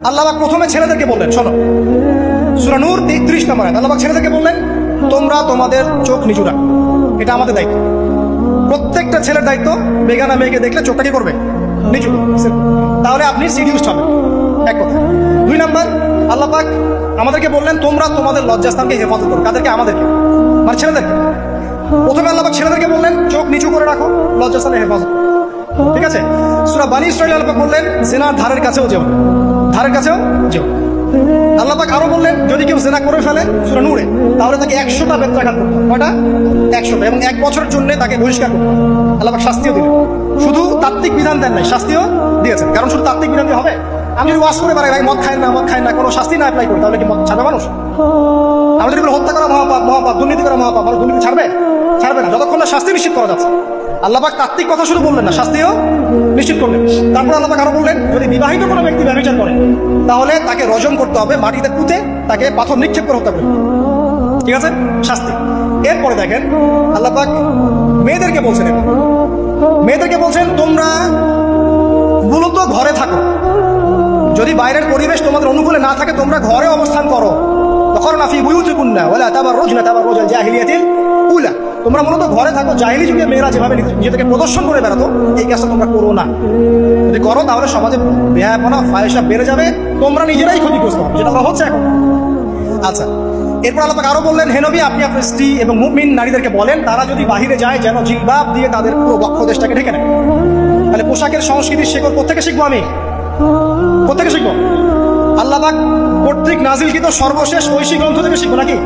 আল্লাহ পাক প্রথমে ছেলেদেরকে বললেন, শোনো সূরা নূর 30 নম্বর আয়াত, আল্লাহ পাক ছেলেদেরকে বললেন তোমরা তোমাদের চোখ নিচু রাখো, এটা আমাদের দায়িত্ব। প্রত্যেকটা ছেলের দায়িত্ব বেগানা মেয়েকে দেখলে চোখটা কি করবে, নিচু, তাহলে আপনি সিডিউসড হবেন, এক কথা। 2 নম্বর, আল্লাহ পাক আমাদেরকে বললেন তোমরা তোমাদের লজ্জাস্থানকে হেফাজত করো। কাদেরকে? আমাদেরকে, মানে ছেলেদেরকে। প্রথমে আল্লাহ পাক ছেলেদেরকে বললেন চোখ নিচু করে রাখো, লজ্জাস্থানে হেফাজত করো, ঠিক আছে। সূরা বানী ইসরাঈল আল্লাহ পাক বললেন জিনার ধারের কাছেও যেও, ধারের কাছেও যেও। আল্লাহ পাক আরো বললেন যদি কেউ জিনা করে ফেলে সূরা নূরে, তাহলে তাকে 100টা বেত্রাঘাত করতে হবে। কয়টা? 100টা, এবং 1 বছরের জন্য তাকে বহিষ্কার করতে হবে। আল্লাহ পাক শাস্তিও দিলেন, শুধু তাত্ত্বিক বিধান দেন নাই, শাস্তিও দিয়েছেন। কারণ শুধু তাত্ত্বিক বিধান দিয়ে হবে? আমি যদি ওয়াজ করে বেড়াই ভাই মদ খায় না, মদ খায় না, কোনো শাস্তি না অ্যাপ্লাই করি, তাহলে কি মদ ছাড়বে মানুষ? আমাদের এগুলো হত্যা করা মহাপাপ, মহাপাপ, দুর্নীতি করা মহাপাপ, মানুষ দুর্নীতি ছাড়বে? ছাড়বে না, যতক্ষণ না শাস্তি নিশ্চিত করা যাচ্ছে। আল্লাহ পাক তাত্ত্বিক কথা শুধু বললেন না, শাস্তিও নিশ্চিত করলেন। তারপর আল্লাহ পাক আরো বললেন যদি বিবাহিত কোনো ব্যক্তি ব্যভিচার করে তাহলে তাকে রজম করতে হবে, মাটিতে পুঁতে তাকে পাথর নিক্ষেপ করে হত্যা করবে, ঠিক আছে, শাস্তি। এরপরে দেখেন আল্লাহ পাক মেয়েদেরকে বলছেন, মেয়েদেরকে বলছেন তোমরা মূলত ঘরে থাকো, যদি বাইরের পরিবেশ তোমাদের অনুকূলে না থাকে তোমরা ঘরে অবস্থান করো। ওয়াকরনা ফি বুয়ুতিকুন্না ওয়ালা তাবাররুজনা তাবাররুজাল জাহিলিয়াতিল উলা, তোমরা মূলত ঘরে থাকো। জাহিলি যুগে মেয়েরা যেভাবে নিজেদেরকে প্রদর্শন করে বেড়াতো এই কাজটা তোমরা করো না। যদি করো তাহলে সমাজে বেহায়াপনা ফাহিশা বেড়ে যাবে, তোমরা নিজেরাই ক্ষতিগ্রস্ত হবে, যেটা হচ্ছে এখন। আচ্ছা, এরপর আল্লাহ পাক আরো বললেন হে নবী আপনি আপনার স্ত্রী এবং মুমিন নারীদেরকে বলেন তারা যদি বাহিরে যায় যেন জিলবাব দিয়ে তাদের পুরো বক্ষদেশটাকে ঢেকে নেয়। তাহলে পোশাকের সংস্কৃতির শেকড় কোত্থেকে শিখবো? আমি কোত্থেকে শিখবো? আল্লাহ পাক কর্তৃক নাজিলকৃত সর্বশেষ ঐশী গ্রন্থ থেকে শিখবো নাকি?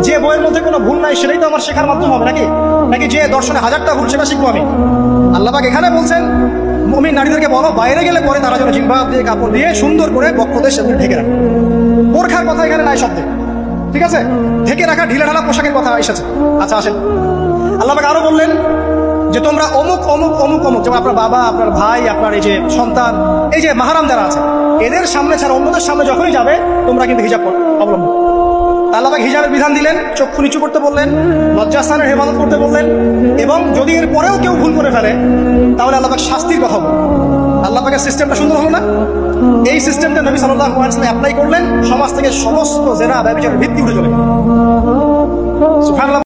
যে বইয়ের মধ্যে কোনো ভুল নাই সেটাই তো আমার শেখার মাধ্যম হবে নাকি? নাকি যে দর্শনে 1000টা ভুল সেটা শিখবো আমি? আল্লাহ পাক এখানে বলছেন মুমিন নারীদেরকে বলো বাইরে গেলে পরে তারা যেন জিলবাব দিয়ে কাপড় দিয়ে সুন্দর করে বক্ষদেশ ঢেকে রাখে। বোরখার কথা এখানে নাই শব্দে, ঠিক আছে, ঢেকে রাখা ঢিলে ঢালা পোশাকের কথা এসেছে। আচ্ছা আসেন, আল্লাহ পাক আরো বললেন যে তোমরা অমুক অমুক অমুক অমুক, যেমন আপনার বাবা, আপনার ভাই, আপনার এই যে সন্তান, এই যে মাহারাম যারা আছে এদের সামনে ছাড়া অন্যদের সামনে যখনই যাবে তোমরা কিন্তু হিজাব অবলম্বন। আল্লাহ পাক হিজাবের বিধান দিলেন, চক্ষু নিচু করতে বললেন, লজ্জাস্থানের হেফাজত করতে বললেন, এবং যদি এর পরেও কেউ ভুল করে ফেলে তাহলে আল্লাহ পাক শাস্তির কথা বললেন। আল্লাহ পাকের সিস্টেমটা সুন্দর হলো না? এই সিস্টেমটা নবী সাল্লাল্লাহু আলাইহি ওয়াসাল্লাম অ্যাপ্লাই করলেন, সমাজ থেকে সমস্ত জেনা ব্যভিচারের ভিত্তি উঠে চলে। সুবহানাল্লাহ।